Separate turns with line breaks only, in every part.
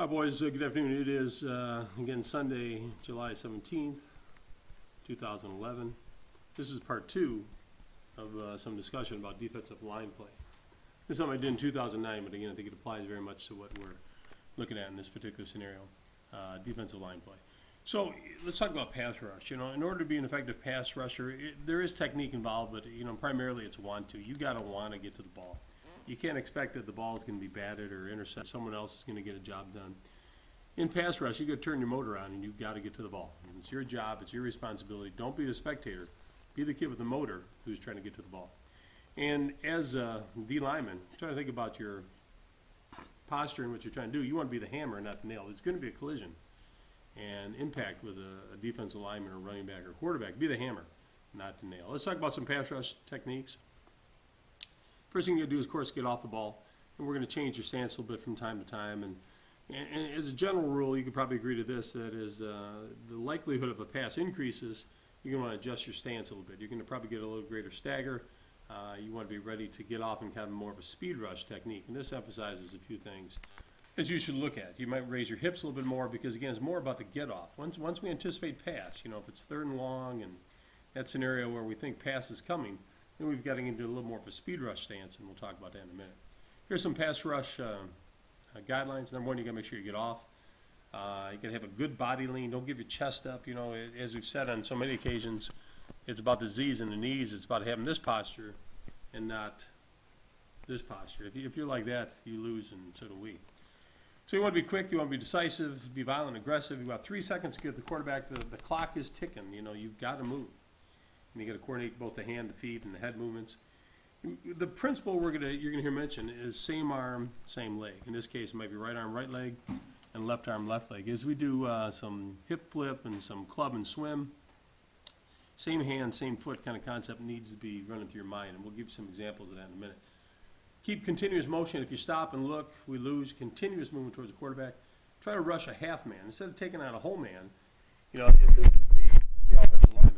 Hi, boys. Good afternoon. It is, again, Sunday, July 17th, 2011. This is part two of some discussion about defensive line play. This is something I did in 2009, but again, I think it applies very much to what we're looking at in this particular scenario, defensive line play. So let's talk about pass rush. In order to be an effective pass rusher, there is technique involved, but, primarily it's want to. You got to want to get to the ball. You can't expect that the ball is going to be batted or intercepted. Someone else is going to get a job done. In pass rush, you got to turn your motor on, and you've got to get to the ball. And it's your job. It's your responsibility. Don't be the spectator. Be the kid with the motor who's trying to get to the ball. And as a D lineman, try to think about your posture and what you're trying to do. You want to be the hammer, not the nail. There's going to be a collision and impact with a defensive lineman or running back or quarterback. Be the hammer, not the nail. Let's talk about some pass rush techniques. First thing you're going to do is, of course, get off the ball. And we're going to change your stance a little bit from time to time. And as a general rule, you could probably agree to this, that is the likelihood of a pass increases, you're going to want to adjust your stance a little bit. You're going to probably get a little greater stagger. You want to be ready to get off in kind of more of a speed rush technique. And this emphasizes a few things that you should look at. You might raise your hips a little bit more because, again, it's more about the get off. Once we anticipate pass, if it's third and long and that scenario where we think pass is coming, then we've got to get into a little more of a speed rush stance, and we'll talk about that in a minute. Here's some pass rush guidelines. Number one, you got to make sure you get off. You got to have a good body lean. Don't give your chest up. As we've said on so many occasions, it's about the Z's and the knees. It's about having this posture and not this posture. If you're like that, you lose, and so do we. So you want to be quick. You want to be decisive, be violent, aggressive. You've got 3 seconds to get the quarterback. The clock is ticking. You've got to move. And you got to coordinate both the hand, the feet, and the head movements. The principle you're going to hear mentioned is same arm, same leg. In this case, it might be right arm, right leg, and left arm, left leg. As we do some hip flip and some club and swim, same hand, same foot kind of concept needs to be running through your mind, and we'll give you some examples of that in a minute. Keep continuous motion. If you stop and look, we lose. Continuous movement towards the quarterback. Try to rush a half man instead of taking out a whole man. If this is the offensive lineman,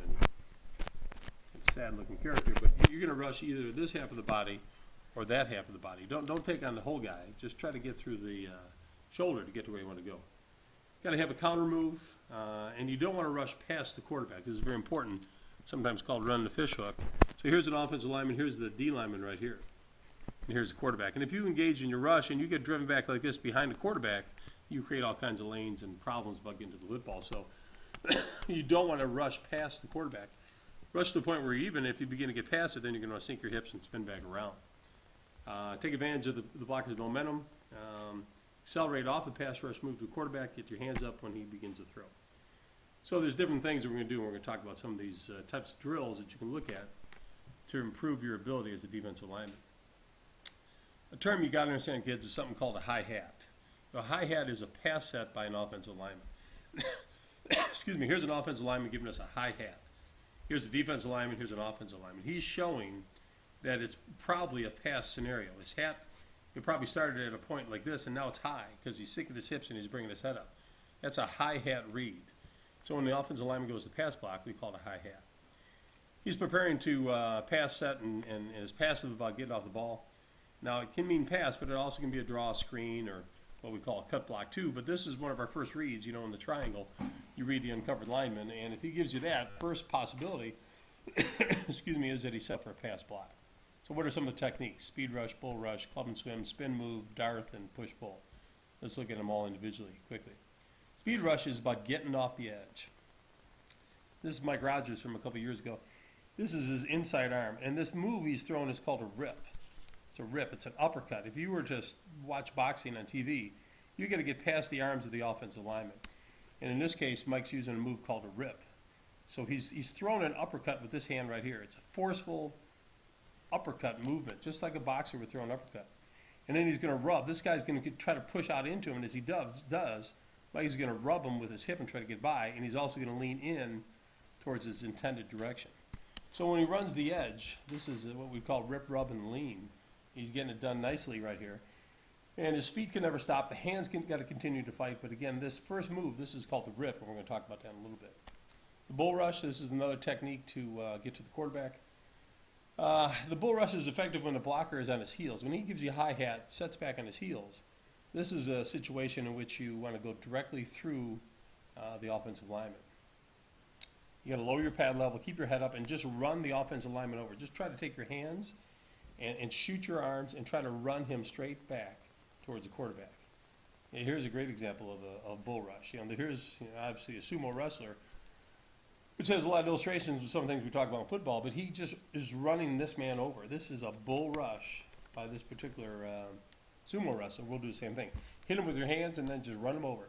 sad-looking character, but you're going to rush either this half of the body or that half of the body. Don't take on the whole guy. Just try to get through the shoulder to get to where you want to go. Got to have a counter move, and you don't want to rush past the quarterback. This is very important, sometimes called running the fish hook. So here's an offensive lineman. Here's the D lineman right here. And here's the quarterback. And if you engage in your rush and you get driven back like this behind the quarterback, you create all kinds of lanes and problems about getting to the football. So you don't want to rush past the quarterback. Rush to the point where even if you begin to get past it, then you're going to sink your hips and spin back around. Take advantage of the blocker's momentum. Accelerate off the pass rush, move to the quarterback, get your hands up when he begins to throw. So there's different things that we're going to do, and we're going to talk about some of these types of drills that you can look at to improve your ability as a defensive lineman. A term you got to understand, kids, is something called a hi-hat. A hi-hat is a pass set by an offensive lineman. Excuse me, here's an offensive lineman giving us a hi-hat. Here's a defensive lineman, here's an offensive lineman. He's showing that it's probably a pass scenario. His hat, he probably started at a point like this, and now it's high because he's sinking his hips and he's bringing his head up. That's a hi-hat read. So when the offensive lineman goes to pass block, we call it a hi-hat. He's preparing to pass set and is passive about getting off the ball. Now, it can mean pass, but it also can be a draw screen or what we call a cut block too. But this is one of our first reads, in the triangle. You read the uncovered lineman, and if he gives you that, first possibility, excuse me, is that he's set for a pass block. So what are some of the techniques? Speed rush, bull rush, club and swim, spin move, dart, and push pull. Let's look at them all individually quickly. Speed rush is about getting off the edge. This is Mike Rogers from a couple years ago. This is his inside arm, and this move he's throwing is called a rip. It's a rip. It's an uppercut. If you were to watch boxing on TV, you got to get past the arms of the offensive lineman. And in this case, Mike's using a move called a rip. So he's throwing an uppercut with this hand right here. It's a forceful uppercut movement, just like a boxer would throw an uppercut. And then he's going to rub. This guy's going to try to push out into him, and as he does, Mike's going to rub him with his hip and try to get by, and he's also going to lean in towards his intended direction. So when he runs the edge, this is what we call rip, rub, and lean. He's getting it done nicely right here. And his feet can never stop. The hands got to continue to fight. But again, this first move, this is called the rip, and we're going to talk about that in a little bit. The bull rush, this is another technique to get to the quarterback. The bull rush is effective when the blocker is on his heels. When he gives you a hi-hat, sets back on his heels, This is a situation in which you want to go directly through the offensive lineman. You got to lower your pad level, keep your head up, and just run the offensive lineman over. Just try to take your hands and shoot your arms and try to run him straight back towards the quarterback. And here's a great example of a bull rush. Here's obviously a sumo wrestler, which has a lot of illustrations with some things we talk about in football, but he just is running this man over. This is a bull rush by this particular sumo wrestler. We'll do the same thing. Hit him with your hands and then just run him over.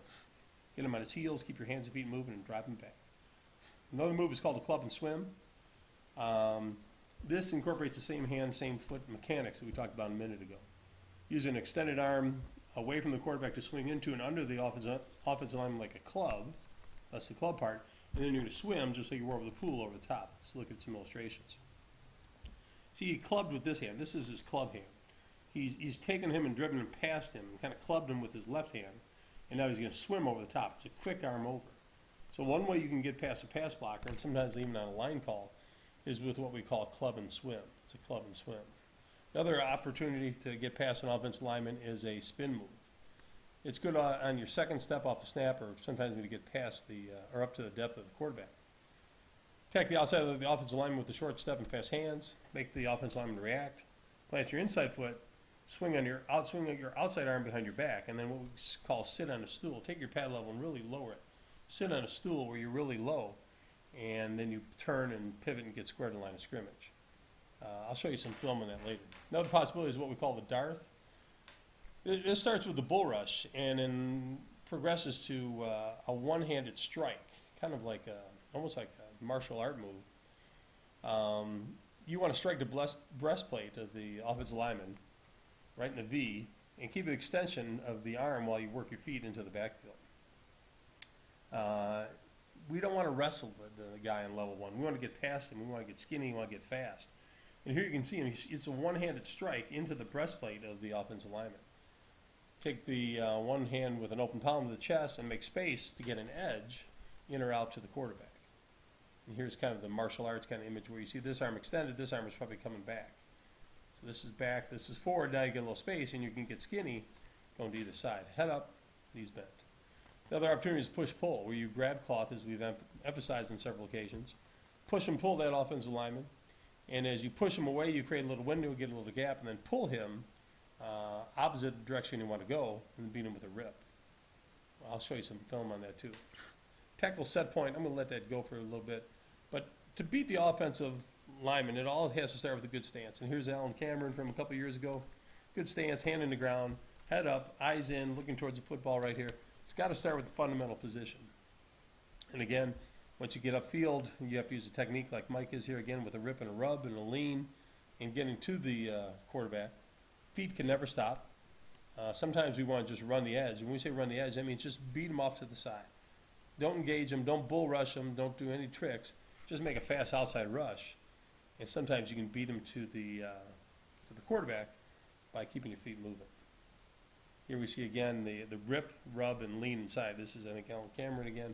Get him on his heels, keep your hands and feet moving, and drop him back. Another move is called a club and swim. This incorporates the same hand, same foot mechanics that we talked about a minute ago. Use an extended arm away from the quarterback to swing into and under the offensive lineman like a club. That's the club part. And then you're going to swim just like you were over the pool over the top. Let's look at some illustrations. See, he clubbed with this hand. This is his club hand. He's taken him and driven him past him and kind of clubbed him with his left hand. And now he's going to swim over the top. It's a quick arm over. So one way you can get past a pass blocker, and sometimes even on a line call, is with what we call a club and swim. It's a club and swim. Another opportunity to get past an offensive lineman is a spin move. It's good on your second step off the snap, or sometimes when you get past or up to the depth of the quarterback. Attack the outside of the offensive lineman with a short step and fast hands. Make the offensive lineman react. Plant your inside foot. Swing on your outside arm behind your back, and then what we call sit on a stool. Take your pad level and really lower it. Sit on a stool where you're really low, and then you turn and pivot and get squared in the line of scrimmage. I'll show you some film on that later. Another possibility is what we call the Darth. This starts with the bull rush and then progresses to a one-handed strike, kind of like almost like a martial art move. You want to strike the breastplate of the offensive lineman right in the V and keep an extension of the arm while you work your feet into the backfield. We don't want to wrestle the guy on level one. We want to get past him. We want to get skinny. We want to get fast. And here you can see him. It's a one-handed strike into the breastplate of the offensive lineman. Take the one hand with an open palm to the chest and make space to get an edge in or out to the quarterback. And here's kind of the martial arts kind of image where you see this arm extended, this arm is probably coming back. So this is back, this is forward, now you get a little space and you can get skinny going to either side. Head up, knees bent. The other opportunity is push-pull, where you grab cloth, as we've emphasized on several occasions. Push and pull that offensive lineman. And as you push him away, you create a little window, get a little gap, and then pull him opposite direction you want to go and beat him with a rip. I'll show you some film on that too. Tackle set point, I'm going to let that go for a little bit. But to beat the offensive lineman, it all has to start with a good stance. And here's Alan Cameron from a couple years ago. Good stance, hand in the ground, head up, eyes in, looking towards the football right here. It's got to start with the fundamental position. And again, once you get upfield, you have to use a technique like Mike is here again with a rip and a rub and a lean and getting to the quarterback. Feet can never stop. Sometimes we want to just run the edge. When we say run the edge, that means just beat him off to the side. Don't engage him. Don't bull rush him. Don't do any tricks. Just make a fast outside rush. And sometimes you can beat him to the quarterback by keeping your feet moving. Here we see again the rip, rub, and lean inside. This is, I think, Alan Cameron again.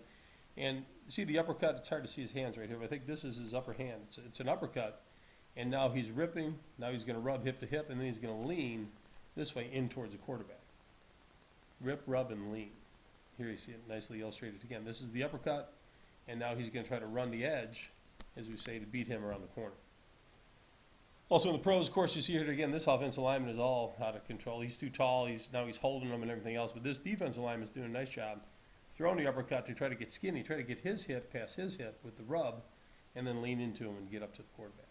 And see the uppercut, it's hard to see his hands right here, but I think this is his upper hand. It's an uppercut, and now he's ripping. Now he's going to rub hip to hip, and then he's going to lean this way in towards the quarterback. Rip, rub, and lean. Here you see it nicely illustrated again. This is the uppercut, and now he's going to try to run the edge, as we say, to beat him around the corner. Also in the pros, of course, you see here again, this offensive lineman is all out of control. He's too tall. Now he's holding them and everything else, but this defensive lineman is doing a nice job throwing the uppercut to try to get skinny, try to get his hip past his hip with the rub, and then lean into him and get up to the quarterback.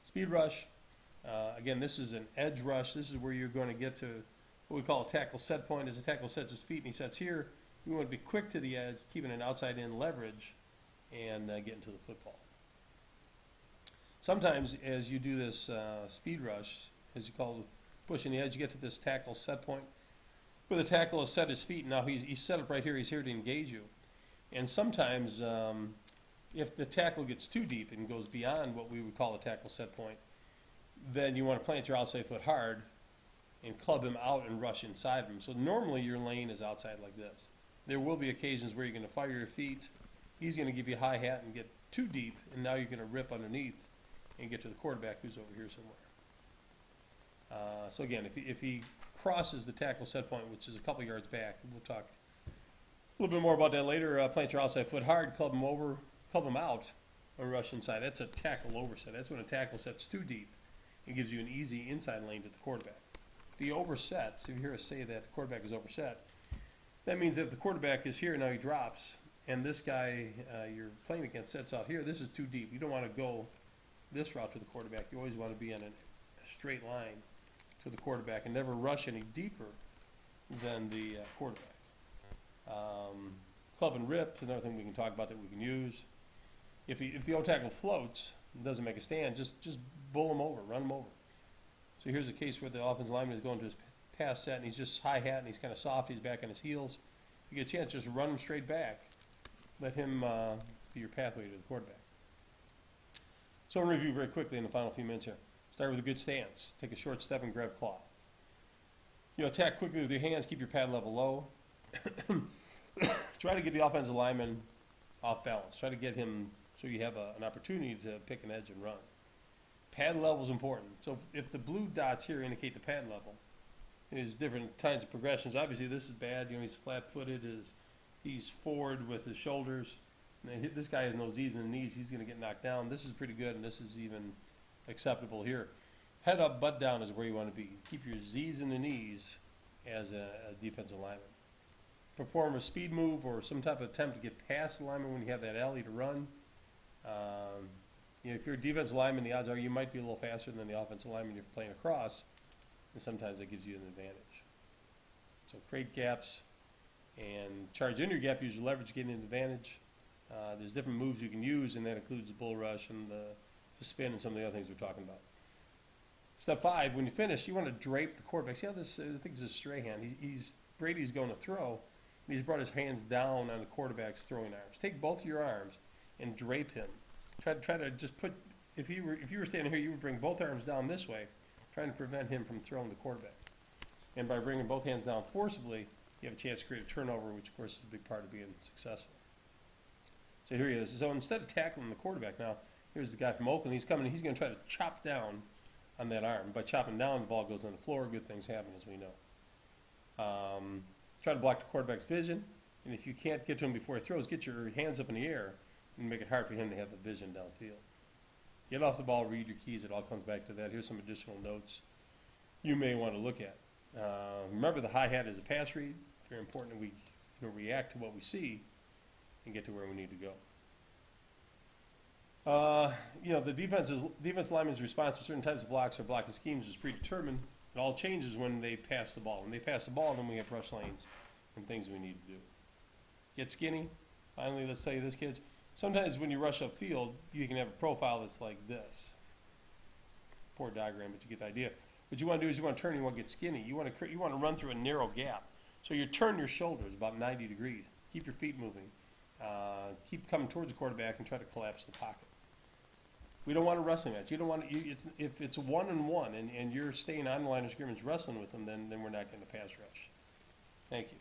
Speed rush. Again, this is an edge rush. This is where you're going to get to what we call a tackle set point. As a tackle sets his feet and he sets here, you want to be quick to the edge, keeping an outside-in leverage, and getting to the football. Sometimes as you do this speed rush, as you call pushing the edge, you get to this tackle set point, where the tackle has set his feet. Now he's set up right here. He's here to engage you. And sometimes if the tackle gets too deep and goes beyond what we would call a tackle set point, then you want to plant your outside foot hard and club him out and rush inside him. So normally your lane is outside like this. There will be occasions where you're going to fire your feet. He's going to give you a high hat and get too deep, and now you're going to rip underneath and get to the quarterback who's over here somewhere. So again, if he crosses the tackle set point, which is a couple yards back. We'll talk a little bit more about that later. Plant your outside foot hard, club them out, and rush inside. That's a tackle overset. That's when a tackle set's too deep. It gives you an easy inside lane to the quarterback. The oversets, if you hear us say that the quarterback is overset, that means that the quarterback is here, now he drops, and this guy you're playing against sets out here. This is too deep. You don't want to go this route to the quarterback. You always want to be on a straight line to the quarterback and never rush any deeper than the quarterback. Club and rip, another thing we can talk about that we can use. If the O-tackle floats and doesn't make a stand, just bull him over, run him over. So here's a case where the offensive lineman is going to his pass set, and he's just hi-hat, and he's kind of soft, he's back on his heels. You get a chance, just run him straight back. Let him be your pathway to the quarterback. So I'll review very quickly in the final few minutes here. Start with a good stance. Take a short step and grab cloth. Attack quickly with your hands, keep your pad level low. Try to get the offensive lineman off balance. Try to get him so you have an opportunity to pick an edge and run. Pad level is important. So if the blue dots here indicate the pad level, there's different kinds of progressions. Obviously, this is bad. He's flat-footed. He's forward with his shoulders. This guy has no Z's and knees. He's going to get knocked down. This is pretty good, and this is even acceptable here. Head up, butt down is where you want to be. Keep your Z's and the knees as a defensive lineman. Perform a speed move or some type of attempt to get past the lineman when you have that alley to run. If you're a defensive lineman, the odds are you might be a little faster than the offensive lineman you're playing across, and sometimes that gives you an advantage. So create gaps and charge in your gap, use your leverage to get an advantage. There's different moves you can use, and that includes the bull rush and the spin and some of the other things we're talking about. Step 5, when you finish, you want to drape the quarterback. See how this, I think this is Strahan. Brady's going to throw, and he's brought his hands down on the quarterback's throwing arms. Take both your arms and drape him. Try to just put, if you were standing here, you would bring both arms down this way, trying to prevent him from throwing the quarterback. And by bringing both hands down forcibly, you have a chance to create a turnover, which of course is a big part of being successful. So here he is. So instead of tackling the quarterback now, here's the guy from Oakland. He's coming, he's going to try to chop down on that arm. By chopping down, the ball goes on the floor. Good things happen, as we know. Try to block the quarterback's vision. And if you can't get to him before he throws, get your hands up in the air and make it hard for him to have the vision downfield. Get off the ball, read your keys. It all comes back to that. Here's some additional notes you may want to look at. Remember, the hi-hat is a pass read. Very important that we react to what we see and get to where we need to go. The defense lineman's response to certain types of blocks or blocking schemes is predetermined. It all changes when they pass the ball. When they pass the ball, then we have rush lanes and things we need to do. Get skinny. Finally, let's tell you this, kids. Sometimes when you rush upfield, you can have a profile that's like this. Poor diagram, but you get the idea. What you want to do is you want to turn, you want to get skinny. You want to run through a narrow gap. So you turn your shoulders about 90 degrees. Keep your feet moving. Keep coming towards the quarterback and try to collapse the pocket. We don't want a wrestling match. You don't want to, if it's 1-on-1 and you're staying on the line of scrimmage wrestling with them, then we're not going to pass rush. Thank you.